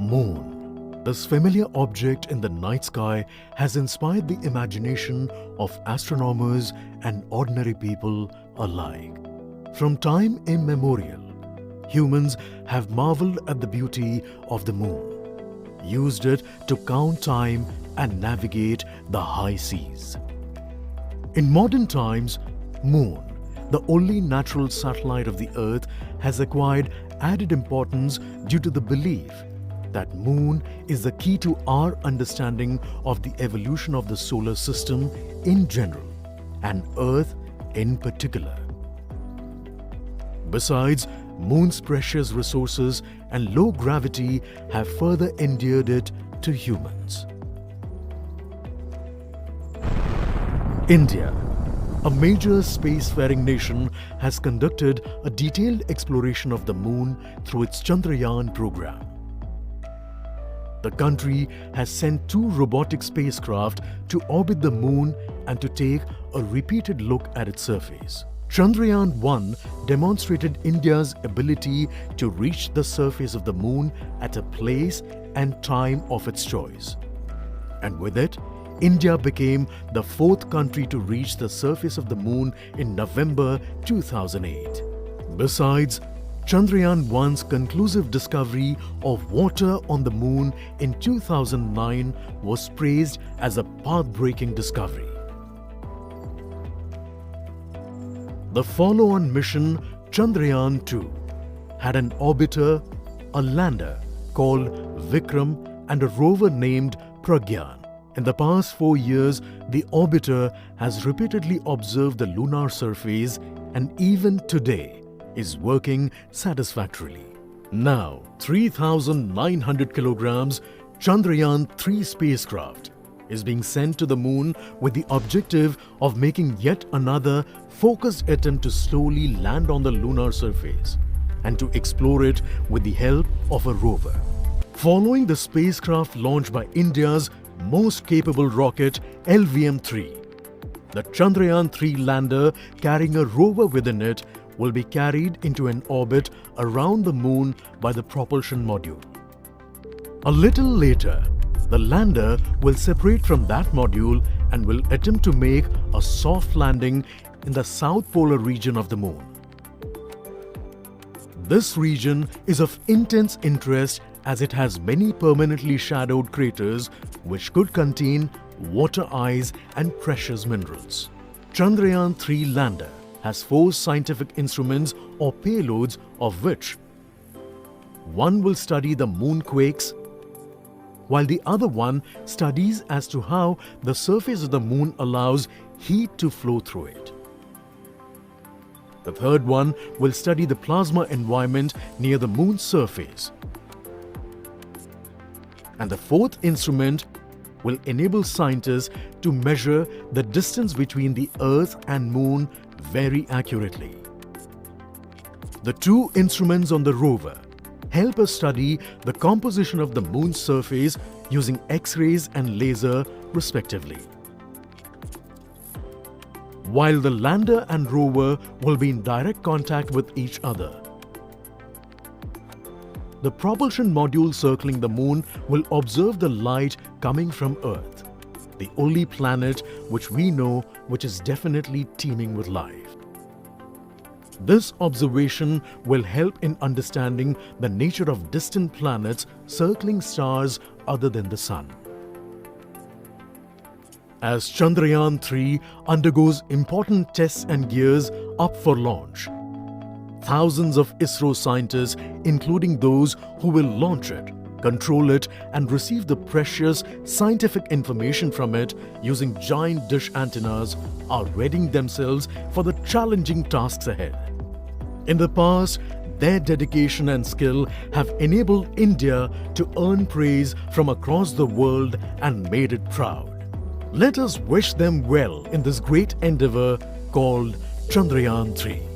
Moon. This familiar object in the night sky has inspired the imagination of astronomers and ordinary people alike. From time immemorial, humans have marveled at the beauty of the moon, used it to count time and navigate the high seas. In modern times, Moon, the only natural satellite of the Earth, has acquired added importance due to the belief that Moon is the key to our understanding of the evolution of the solar system in general and Earth in particular. Besides, Moon's precious resources and low gravity have further endeared it to humans. India, a major spacefaring nation, has conducted a detailed exploration of the Moon through its Chandrayaan program. The country has sent 2 robotic spacecraft to orbit the Moon and to take a repeated look at its surface. Chandrayaan-1 demonstrated India's ability to reach the surface of the Moon at a place and time of its choice. And with it, India became the 4th country to reach the surface of the Moon in November 2008. Besides, Chandrayaan-1's conclusive discovery of water on the Moon in 2009 was praised as a path-breaking discovery. The follow-on mission, Chandrayaan-2, had an orbiter, a lander called Vikram, and a rover named Pragyan. In the past 4 years, the orbiter has repeatedly observed the lunar surface and even today is working satisfactorily. Now, 3,900 kilograms Chandrayaan-3 spacecraft is being sent to the Moon with the objective of making yet another focused attempt to slowly land on the lunar surface and to explore it with the help of a rover. Following the spacecraft launched by India's most capable rocket LVM-3, the Chandrayaan-3 lander carrying a rover within it will be carried into an orbit around the Moon by the propulsion module. A little later, the lander will separate from that module and will attempt to make a soft landing in the south polar region of the Moon. This region is of intense interest as it has many permanently shadowed craters which could contain water ice and precious minerals. Chandrayaan-3 lander has 4 scientific instruments or payloads, of which one will study the moonquakes, while the other one studies as to how the surface of the Moon allows heat to flow through it. The third one will study the plasma environment near the Moon's surface. And the 4th instrument will enable scientists to measure the distance between the Earth and Moon very accurately. The 2 instruments on the rover help us study the composition of the Moon's surface using X-rays and laser respectively, while the lander and rover will be in direct contact with each other. The propulsion module circling the Moon will observe the light coming from Earth, the only planet which we know which is definitely teeming with life. This observation will help in understanding the nature of distant planets circling stars other than the Sun. As Chandrayaan-3 undergoes important tests and gears up for launch, thousands of ISRO scientists, including those who will launch it, control it, and receive the precious scientific information from it using giant dish antennas, are readying themselves for the challenging tasks ahead. In the past, their dedication and skill have enabled India to earn praise from across the world and made it proud. Let us wish them well in this great endeavor called Chandrayaan-3.